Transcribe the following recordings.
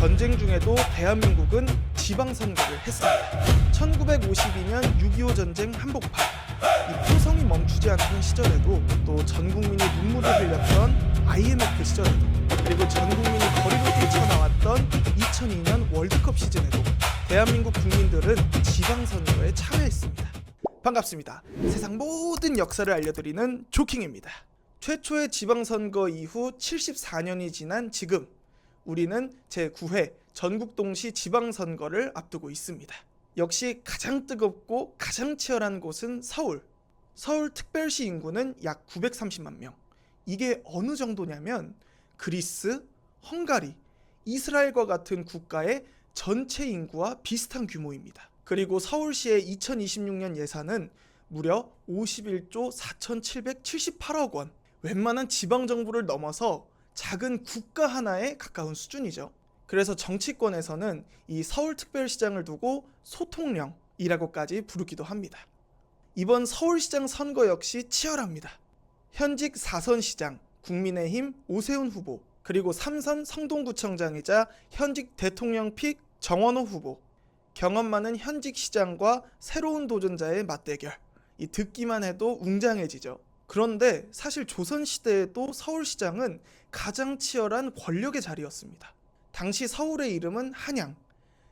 전쟁 중에도 대한민국은 지방선거를 했습니다. 1952년 6.25 전쟁 한복판, 이 표성이 멈추지 않던 시절에도, 또 전 국민이 눈물을 흘렸던 IMF 시절에도, 그리고 전 국민이 거리로 뛰쳐나왔던 2002년 월드컵 시즌에도 대한민국 국민들은 지방선거에 참여했습니다. 반갑습니다. 세상 모든 역사를 알려드리는 조킹입니다. 최초의 지방선거 이후 74년이 지난 지금, 우리는 제9회 전국동시 지방선거를 앞두고 있습니다. 역시 가장 뜨겁고 가장 치열한 곳은 서울. 서울특별시 인구는 약 930만 명. 이게 어느 정도냐면 그리스, 헝가리, 이스라엘과 같은 국가의 전체 인구와 비슷한 규모입니다. 그리고 서울시의 2026년 예산은 무려 51조 4,778억 원. 웬만한 지방정부를 넘어서 작은 국가 하나에 가까운 수준이죠. 그래서 정치권에서는 이 서울특별시장을 두고 소통령이라고까지 부르기도 합니다. 이번 서울시장 선거 역시 치열합니다. 현직 4선 시장 국민의힘 오세훈 후보, 그리고 3선 성동구청장이자 현직 대통령 픽 정원호 후보, 경험 많은 현직 시장과 새로운 도전자의 맞대결. 이 듣기만 해도 웅장해지죠. 그런데 사실 조선시대에도 서울시장은 가장 치열한 권력의 자리였습니다. 당시 서울의 이름은 한양,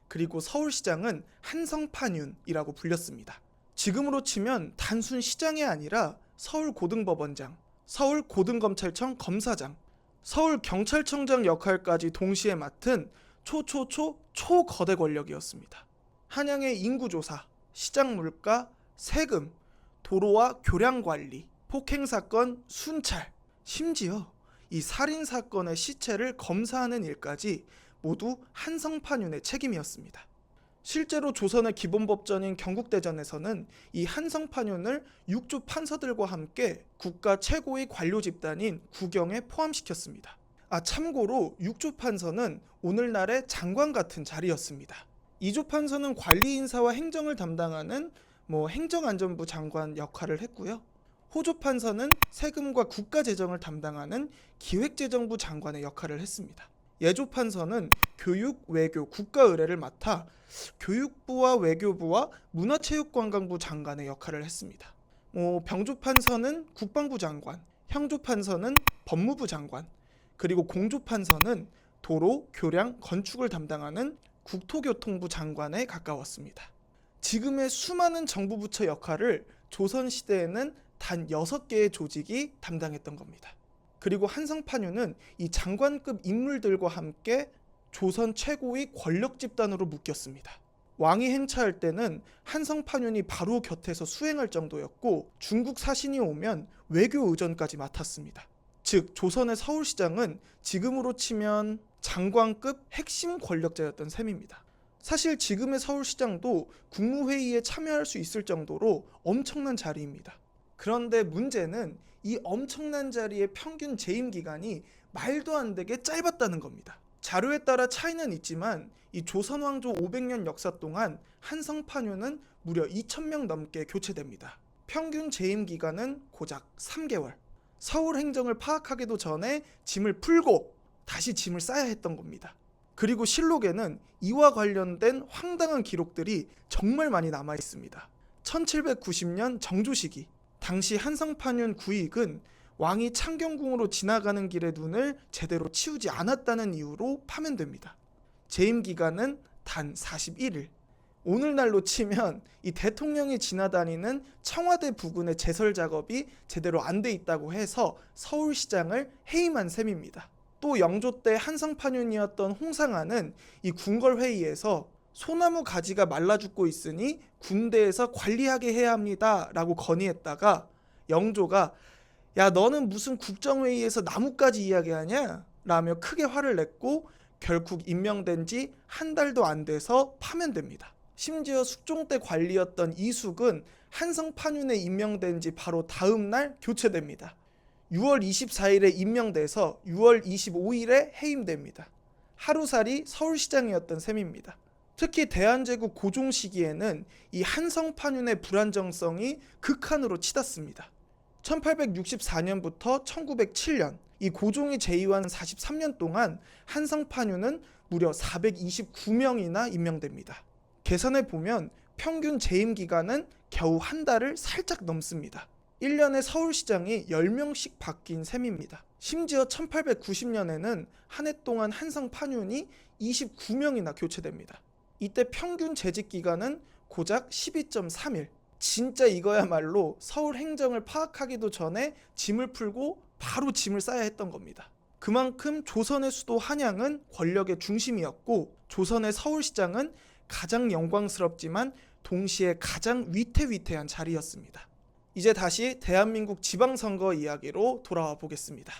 그리고 서울시장은 한성판윤이라고 불렸습니다. 지금으로 치면 단순 시장이 아니라 서울고등법원장, 서울고등검찰청 검사장, 서울경찰청장 역할까지 동시에 맡은 초거대 권력이었습니다. 한양의 인구조사, 시장 물가, 세금, 도로와 교량관리, 폭행사건, 순찰, 심지어 이 살인사건의 시체를 검사하는 일까지 모두 한성판윤의 책임이었습니다. 실제로 조선의 기본법전인 경국대전에서는 이 한성판윤을 육조 판서들과 함께 국가 최고의 관료 집단인 국영에 포함시켰습니다. 참고로 육조 판서는 오늘날의 장관 같은 자리였습니다. 이조 판서는 관리 인사와 행정을 담당하는 행정안전부 장관 역할을 했고요. 호조 판서는 세금과 국가재정을 담당하는 기획재정부 장관의 역할을 했습니다. 예조 판서는 교육, 외교, 국가의례를 맡아 교육부와 외교부와 문화체육관광부 장관의 역할을 했습니다. 병조 판서는 국방부 장관, 형조 판서는 법무부 장관, 그리고 공조 판서는 도로, 교량, 건축을 담당하는 국토교통부 장관에 가까웠습니다. 지금의 수많은 정부 부처 역할을 조선시대에는 단 6개의 조직이 담당했던 겁니다. 그리고 한성판윤은 이 장관급 인물들과 함께 조선 최고의 권력 집단으로 묶였습니다. 왕이 행차할 때는 한성판윤이 바로 곁에서 수행할 정도였고, 중국 사신이 오면 외교 의전까지 맡았습니다. 즉 조선의 서울시장은 지금으로 치면 장관급 핵심 권력자였던 셈입니다. 사실 지금의 서울시장도 국무회의에 참여할 수 있을 정도로 엄청난 자리입니다. 그런데 문제는 이 엄청난 자리의 평균 재임 기간이 말도 안 되게 짧았다는 겁니다. 자료에 따라 차이는 있지만 이 조선 왕조 500년 역사 동안 한성판윤은 무려 2,000명 넘게 교체됩니다. 평균 재임 기간은 고작 3개월. 서울 행정을 파악하기도 전에 짐을 풀고 다시 짐을 싸야 했던 겁니다. 그리고 실록에는 이와 관련된 황당한 기록들이 정말 많이 남아 있습니다. 1790년 정조 시기, 당시 한성판윤 구익은 왕이 창경궁으로 지나가는 길의 눈을 제대로 치우지 않았다는 이유로 파면됩니다. 재임 기간은 단 41일. 오늘날로 치면 이 대통령이 지나다니는 청와대 부근의 제설 작업이 제대로 안 돼 있다고 해서 서울시장을 해임한 셈입니다. 또 영조 때 한성판윤이었던 홍상아는 이 궁궐회의에서 소나무 가지가 말라 죽고 있으니 군대에서 관리하게 해야 합니다 라고 건의했다가 영조가 야 너는 무슨 국정회의에서 나무까지 이야기하냐 라며 크게 화를 냈고 결국 임명된 지 한 달도 안 돼서 파면됩니다. 심지어 숙종 때 관리였던 이숙은 한성판윤에 임명된 지 바로 다음 날 교체됩니다. 6월 24일에 임명돼서 6월 25일에 해임됩니다. 하루살이 서울시장이었던 셈입니다. 특히 대한제국 고종 시기에는 이 한성판윤의 불안정성이 극한으로 치닫습니다. 1864년부터 1907년 이 고종이 재위한 43년 동안 한성판윤은 무려 429명이나 임명됩니다. 계산해 보면 평균 재임 기간은 겨우 한 달을 살짝 넘습니다. 1년에 서울시장이 10명씩 바뀐 셈입니다. 심지어 1890년에는 한 해 동안 한성 판윤이 29명이나 교체됩니다. 이때 평균 재직 기간은 고작 12.3일. 진짜 이거야말로 서울 행정을 파악하기도 전에 짐을 풀고 바로 짐을 싸야 했던 겁니다. 그만큼 조선의 수도 한양은 권력의 중심이었고 조선의 서울시장은 가장 영광스럽지만 동시에 가장 위태위태한 자리였습니다. 이제 다시 대한민국 지방선거 이야기로 돌아와 보겠습니다.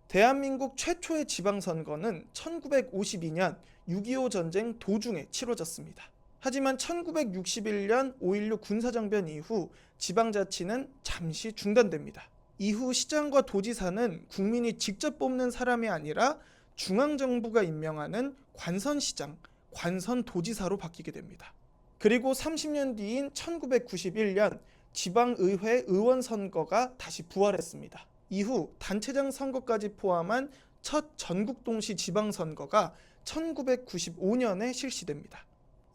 대한민국 최초의 지방선거는 1952년 6.25 전쟁 도중에 치러졌습니다. 하지만 1961년 5.16 군사정변 이후 지방자치는 잠시 중단됩니다. 이후 시장과 도지사는 국민이 직접 뽑는 사람이 아니라 중앙정부가 임명하는 관선시장, 관선도지사로 바뀌게 됩니다. 그리고 30년 뒤인 1991년 지방의회 의원선거가 다시 부활했습니다. 이후 단체장 선거까지 포함한 첫 전국동시 지방선거가 1995년에 실시됩니다.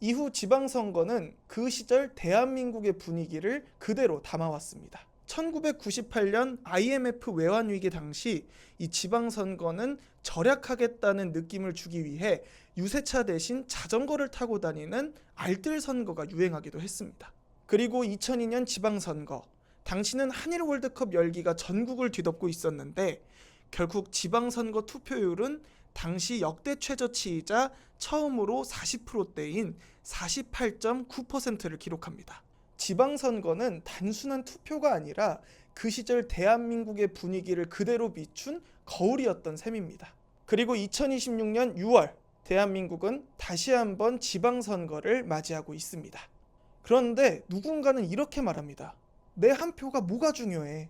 이후 지방선거는 그 시절 대한민국의 분위기를 그대로 담아왔습니다. 1998년 IMF 외환위기 당시 이 지방선거는 절약하겠다는 느낌을 주기 위해 유세차 대신 자전거를 타고 다니는 알뜰 선거가 유행하기도 했습니다. 그리고 2002년 지방선거, 당시는 한일 월드컵 열기가 전국을 뒤덮고 있었는데 결국 지방선거 투표율은 당시 역대 최저치이자 처음으로 40%대인 48.9%를 기록합니다. 지방선거는 단순한 투표가 아니라 그 시절 대한민국의 분위기를 그대로 비춘 거울이었던 셈입니다. 그리고 2026년 6월 대한민국은 다시 한번 지방선거를 맞이하고 있습니다. 그런데 누군가는 이렇게 말합니다. 내 한 표가 뭐가 중요해?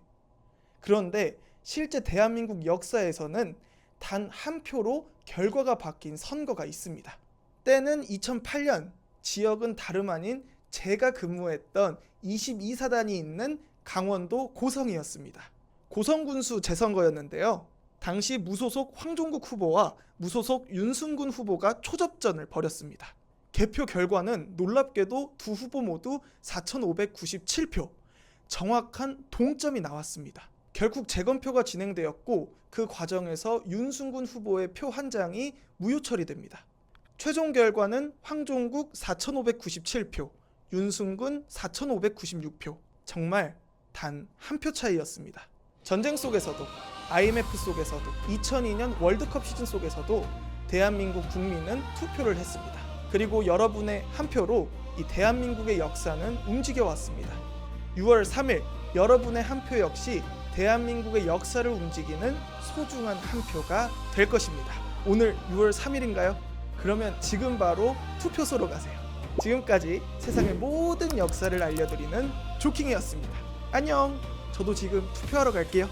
그런데 실제 대한민국 역사에서는 단 한 표로 결과가 바뀐 선거가 있습니다. 때는 2008년, 지역은 다름 아닌 제가 근무했던 22사단이 있는 강원도 고성이었습니다. 고성군수 재선거였는데요. 당시 무소속 황종국 후보와 무소속 윤순군 후보가 초접전을 벌였습니다. 개표 결과는 놀랍게도 두 후보 모두 4,597표, 정확한 동점이 나왔습니다. 결국 재검표가 진행되었고 그 과정에서 윤순군 후보의 표 한 장이 무효 처리됩니다. 최종 결과는 황종국 4,597표, 윤순군 4,596표. 정말 단 한 표 차이였습니다. 전쟁 속에서도, IMF 속에서도, 2002년 월드컵 시즌 속에서도 대한민국 국민은 투표를 했습니다. 그리고 여러분의 한 표로 이 대한민국의 역사는 움직여왔습니다. 6월 3일 여러분의 한 표 역시 대한민국의 역사를 움직이는 소중한 한 표가 될 것입니다. 오늘 6월 3일인가요? 그러면 지금 바로 투표소로 가세요. 지금까지 세상의 모든 역사를 알려드리는 조킹이었습니다. 안녕! 저도 지금 투표하러 갈게요.